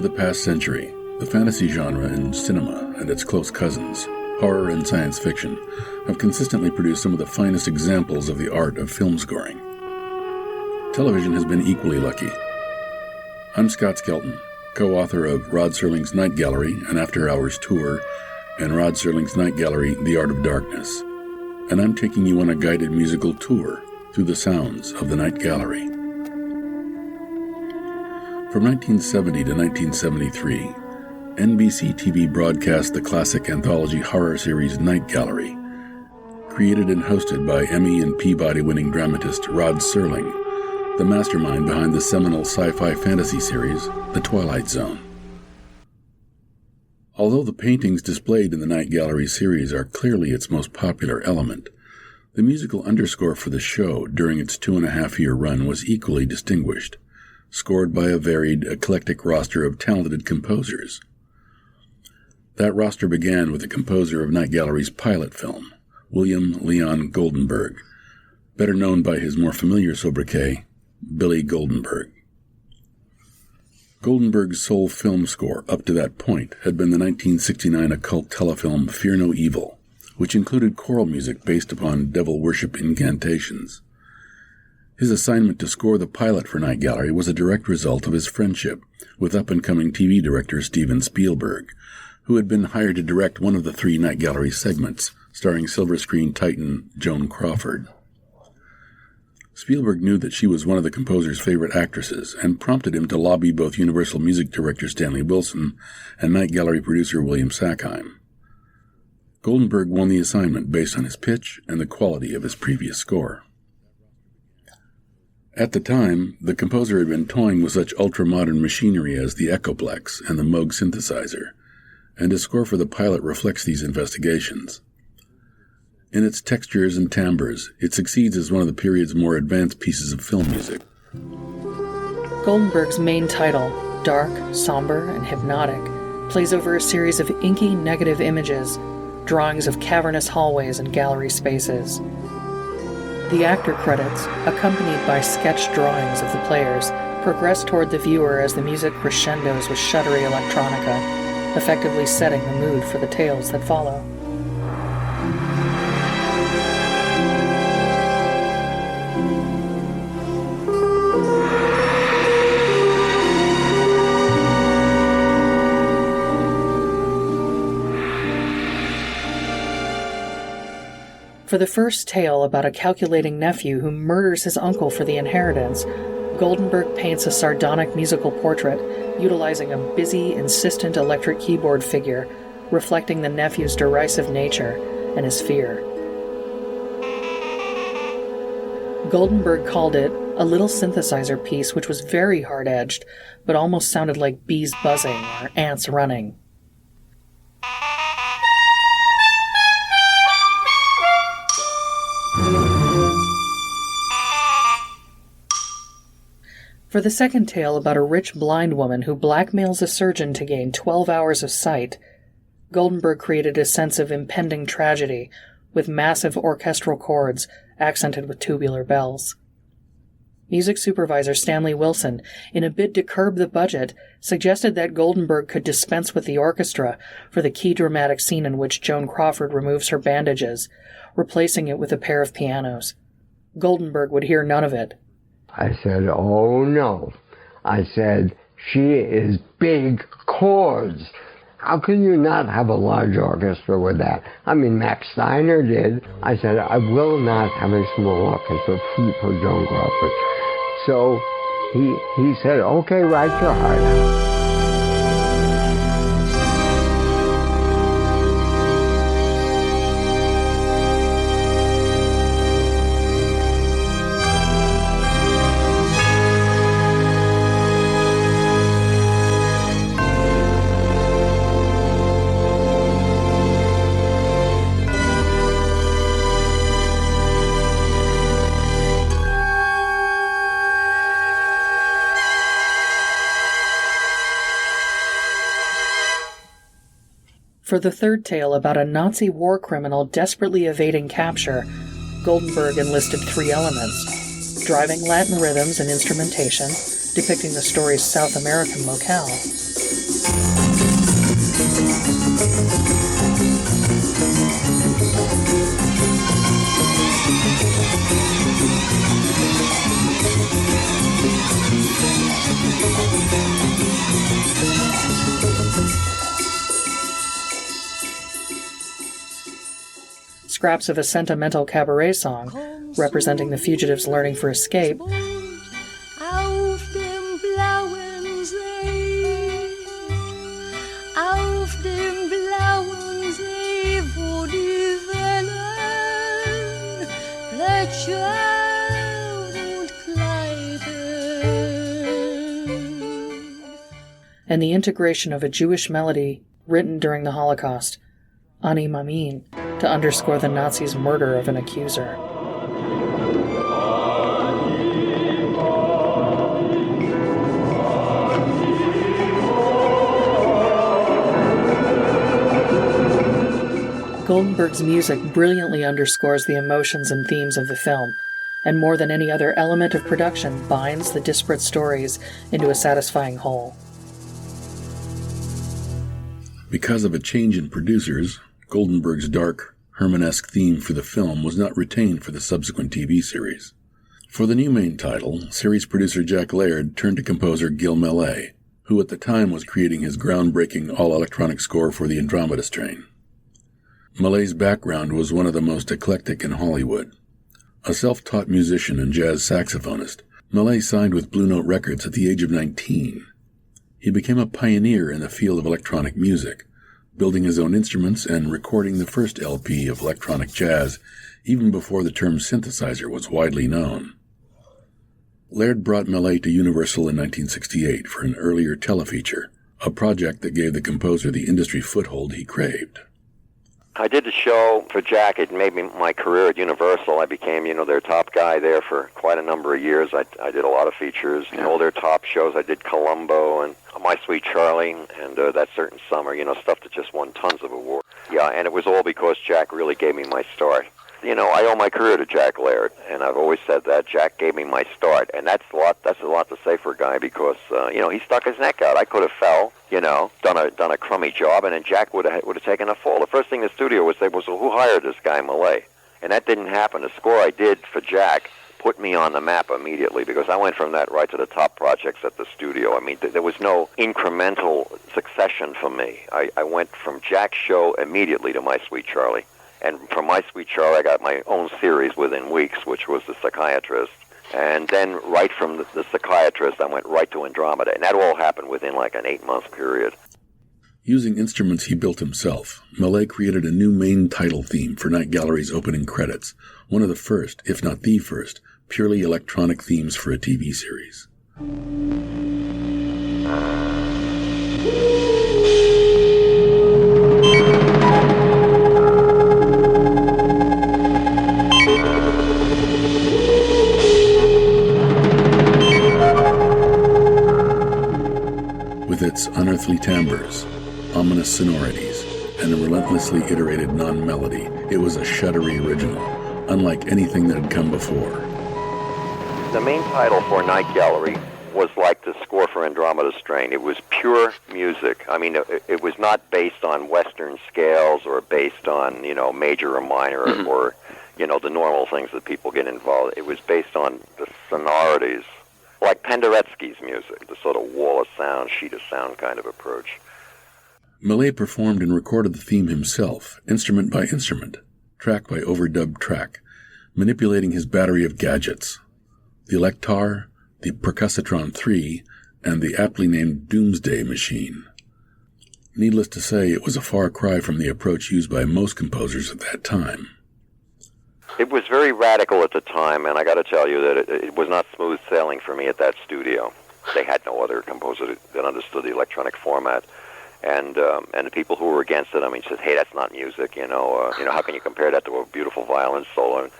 Over the past century, the fantasy genre in cinema and its close cousins, horror and science fiction, have consistently produced some of the finest examples of the art of film scoring. Television has been equally lucky. I'm Scott Skelton, co-author of Rod Serling's Night Gallery, an after-hours tour, and Rod Serling's Night Gallery, The Art of Darkness. And I'm taking you on a guided musical tour through the sounds of the Night Gallery. From 1970 to 1973, NBC TV broadcast the classic anthology horror series Night Gallery, created and hosted by Emmy and Peabody-winning dramatist Rod Serling, the mastermind behind the seminal sci-fi fantasy series The Twilight Zone. Although the paintings displayed in the Night Gallery series are clearly its most popular element, the musical underscore for the show during its 2.5-year run was equally distinguished, scored by a varied, eclectic roster of talented composers. That roster began with the composer of Night Gallery's pilot film, William Lyon Goldenberg, better known by his more familiar sobriquet, Billy Goldenberg. Goldenberg's sole film score up to that point had been the 1969 occult telefilm Fear No Evil, which included choral music based upon devil worship incantations. His assignment to score the pilot for Night Gallery was a direct result of his friendship with up-and-coming TV director Steven Spielberg, who had been hired to direct one of the 3 Night Gallery segments, starring silver screen titan Joan Crawford. Spielberg knew that she was one of the composer's favorite actresses and prompted him to lobby both Universal Music director Stanley Wilson and Night Gallery producer William Sackheim. Goldenberg won the assignment based on his pitch and the quality of his previous score. At the time, the composer had been toying with such ultra-modern machinery as the Echoplex and the Moog synthesizer, and his score for the pilot reflects these investigations. In its textures and timbres, it succeeds as one of the period's more advanced pieces of film music. Goldenberg's main title, dark, somber, and hypnotic, plays over a series of inky negative images, drawings of cavernous hallways and gallery spaces. The actor credits, accompanied by sketch drawings of the players, progress toward the viewer as the music crescendos with shuddery electronica, effectively setting the mood for the tales that follow. For the first tale about a calculating nephew who murders his uncle for the inheritance, Goldenberg paints a sardonic musical portrait utilizing a busy, insistent electric keyboard figure, reflecting the nephew's derisive nature and his fear. Goldenberg called it a little synthesizer piece which was very hard-edged, but almost sounded like bees buzzing or ants running. For the second tale about a rich blind woman who blackmails a surgeon to gain 12 hours of sight, Goldenberg created a sense of impending tragedy with massive orchestral chords accented with tubular bells. Music supervisor Stanley Wilson, in a bid to curb the budget, suggested that Goldenberg could dispense with the orchestra for the key dramatic scene in which Joan Crawford removes her bandages, replacing it with a pair of pianos. Goldenberg would hear none of it. I said, oh no. I said, she is big chords. How can you not have a large orchestra with that? I mean, Max Steiner did. I said, I will not have a small orchestra for Joan Crawford. So he said, okay, write your heart out. For the third tale about a Nazi war criminal desperately evading capture, Goldenberg enlisted 3 elements: driving Latin rhythms and instrumentation, depicting the story's South American locale, Scraps of a sentimental cabaret song, representing the fugitives learning for escape, and the integration of a Jewish melody written during the Holocaust, Ani Mamin, to underscore the Nazis' murder of an accuser. Goldenberg's music brilliantly underscores the emotions and themes of the film, and more than any other element of production binds the disparate stories into a satisfying whole. Because of a change in producers, Goldenberg's dark, Herman-esque theme for the film was not retained for the subsequent TV series. For the new main title, series producer Jack Laird turned to composer Gil Millet, who at the time was creating his groundbreaking all-electronic score for the Andromeda Strain. Millet's background was one of the most eclectic in Hollywood. A self-taught musician and jazz saxophonist, Millet signed with Blue Note Records at the age of 19. He became a pioneer in the field of electronic music, building his own instruments and recording the first LP of electronic jazz even before the term synthesizer was widely known. Laird brought Millet to Universal in 1968 for an earlier telefeature, a project that gave the composer the industry foothold he craved. I did the show for Jack. It made me my career at Universal. I became, their top guy there for quite a number of years. I did a lot of features in all their top shows. I did Columbo and My Sweet Charlie and That Certain Summer, stuff that just won tons of awards. Yeah, and it was all because Jack really gave me my start. I owe my career to Jack Laird, and I've always said that. Jack gave me my start, and that's a lot to say for a guy because, he stuck his neck out. I could have fell, done a crummy job, and then Jack would have taken a fall. The first thing the studio would say was, well, who hired this guy, Millet? And that didn't happen. The score I did for Jack put me on the map immediately because I went from that right to the top projects at the studio. I mean, there was no incremental succession for me. I went from Jack's show immediately to My Sweet Charlie. And from My Sweet Charlie, I got my own series within weeks, which was The Psychiatrist. And then right from the Psychiatrist, I went right to Andromeda. And that all happened within like an 8-month period. Using instruments he built himself, Millet created a new main title theme for Night Gallery's opening credits, one of the first, if not the first, purely electronic themes for a TV series. With its unearthly timbres, ominous sonorities, and a relentlessly iterated non-melody, it was a shuddery original, unlike anything that had come before. The main title for Night Gallery was like the score for Andromeda Strain. It was pure music. I mean, it was not based on Western scales or based on, major or minor or, the normal things that people get involved. It was based on the sonorities, like Penderecki's music, the sort of wall of sound, sheet of sound kind of approach. Millet performed and recorded the theme himself, instrument by instrument, track by overdubbed track, manipulating his battery of gadgets. The Electar, the Percussitron 3, and the aptly named Doomsday Machine. Needless to say, it was a far cry from the approach used by most composers at that time. It was very radical at the time, and I got to tell you that it was not smooth sailing for me at that studio. They had no other composer that understood the electronic format. And the people who were against it, said, hey, that's not music, how can you compare that to a beautiful violin solo?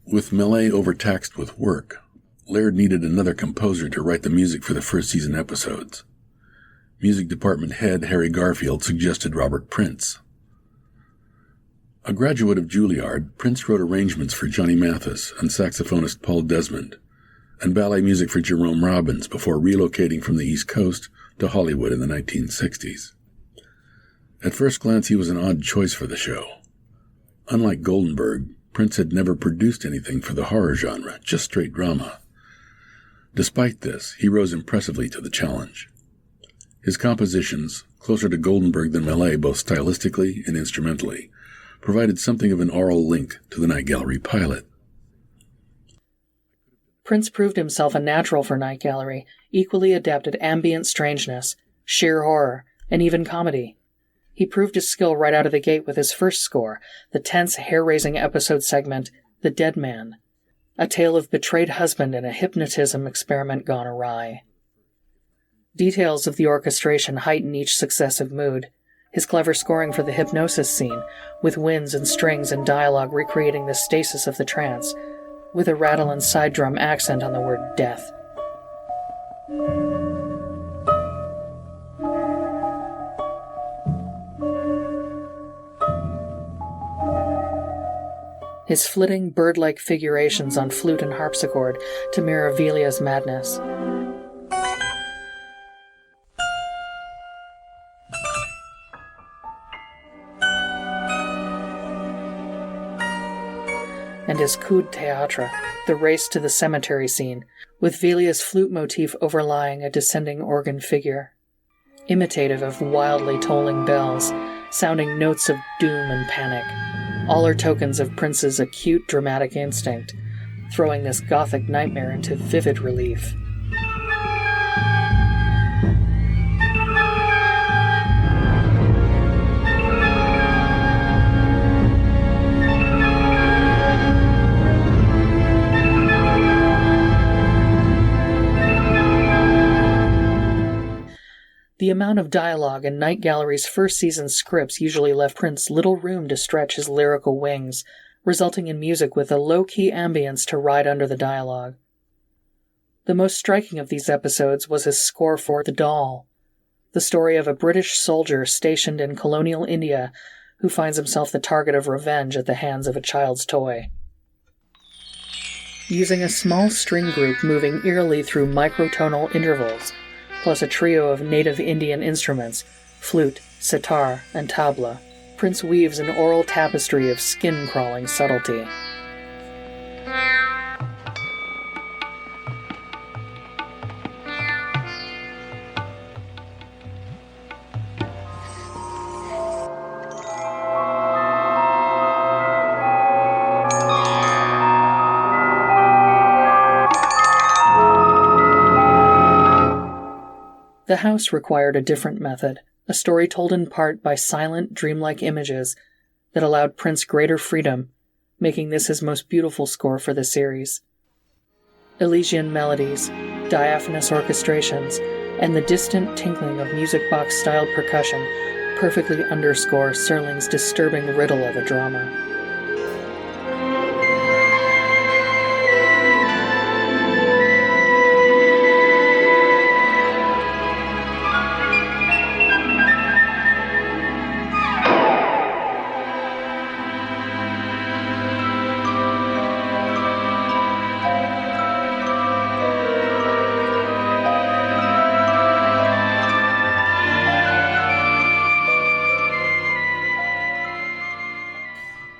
With Millet overtaxed with work, Laird needed another composer to write the music for the first season episodes. Music department head Harry Garfield suggested Robert Prince. A graduate of Juilliard, Prince wrote arrangements for Johnny Mathis and saxophonist Paul Desmond, and ballet music for Jerome Robbins before relocating from the East Coast to Hollywood in the 1960s. At first glance, he was an odd choice for the show. Unlike Goldenberg, Prince had never produced anything for the horror genre, just straight drama. Despite this, he rose impressively to the challenge. His compositions, closer to Goldenberg than Mallet both stylistically and instrumentally, provided something of an oral link to the Night Gallery pilot. Prince proved himself a natural for Night Gallery, equally adept at ambient strangeness, sheer horror, and even comedy. He proved his skill right out of the gate with his first score, the tense, hair-raising episode segment, The Dead Man, a tale of betrayed husband and a hypnotism experiment gone awry. Details of the orchestration heighten each successive mood, his clever scoring for the hypnosis scene, with winds and strings and dialogue recreating the stasis of the trance, with a rattle and side drum accent on the word death. His flitting, bird-like figurations on flute and harpsichord to mirror Velia's madness. And his coup de théâtre, the race to the cemetery scene, with Velia's flute motif overlying a descending organ figure. Imitative of wildly tolling bells, sounding notes of doom and panic. All are tokens of Prince's acute dramatic instinct, throwing this gothic nightmare into vivid relief. The amount of dialogue in Night Gallery's first season scripts usually left Prince little room to stretch his lyrical wings, resulting in music with a low-key ambience to ride under the dialogue. The most striking of these episodes was his score for The Doll, the story of a British soldier stationed in colonial India who finds himself the target of revenge at the hands of a child's toy. Using a small string group moving eerily through microtonal intervals, plus a trio of native Indian instruments, flute, sitar, and tabla, Prince weaves an oral tapestry of skin-crawling subtlety. The house required a different method, a story told in part by silent, dreamlike images that allowed Prince greater freedom, making this his most beautiful score for the series. Elysian melodies, diaphanous orchestrations, and the distant tinkling of music box-styled percussion perfectly underscore Serling's disturbing riddle of a drama.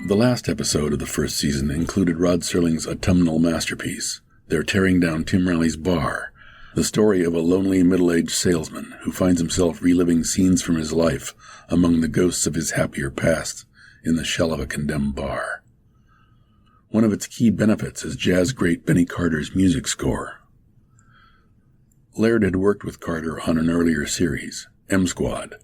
The last episode of the first season included Rod Serling's autumnal masterpiece, They're Tearing Down Tim Riley's Bar, the story of a lonely middle-aged salesman who finds himself reliving scenes from his life among the ghosts of his happier past in the shell of a condemned bar. One of its key benefits is jazz great Benny Carter's music score. Laird had worked with Carter on an earlier series, M Squad,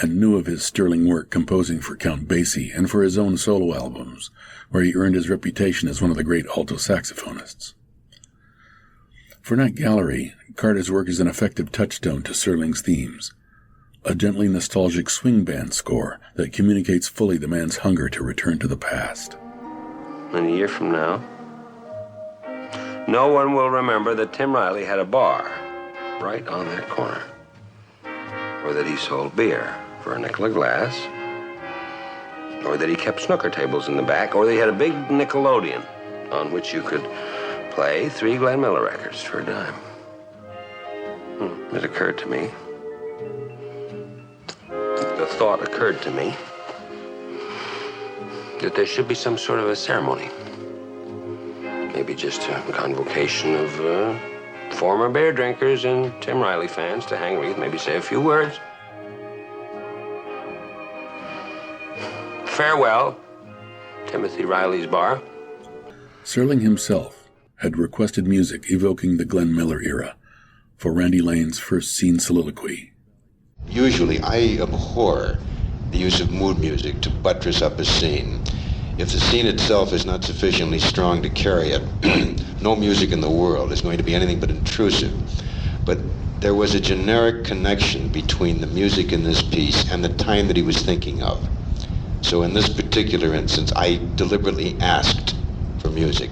and knew of his sterling work composing for Count Basie and for his own solo albums, where he earned his reputation as one of the great alto saxophonists. For Night Gallery, Carter's work is an effective touchstone to Serling's themes, a gently nostalgic swing band score that communicates fully the man's hunger to return to the past. And a year from now, no one will remember that Tim Riley had a bar right on that corner, or that he sold beer for a nickel a glass, or that he kept snooker tables in the back, or that he had a big Nickelodeon on which you could play 3 Glenn Miller records for a dime. It occurred to me thought occurred to me that there should be some sort of a ceremony. Maybe just a convocation of former beer drinkers and Tim Riley fans to hang a wreath, maybe say a few words. Farewell, Timothy Riley's bar. Serling himself had requested music evoking the Glenn Miller era for Randy Lane's first scene soliloquy. Usually, I abhor the use of mood music to buttress up a scene. If the scene itself is not sufficiently strong to carry it, no music in the world is going to be anything but intrusive. But there was a generic connection between the music in this piece and the time that he was thinking of. So in this particular instance, I deliberately asked for music.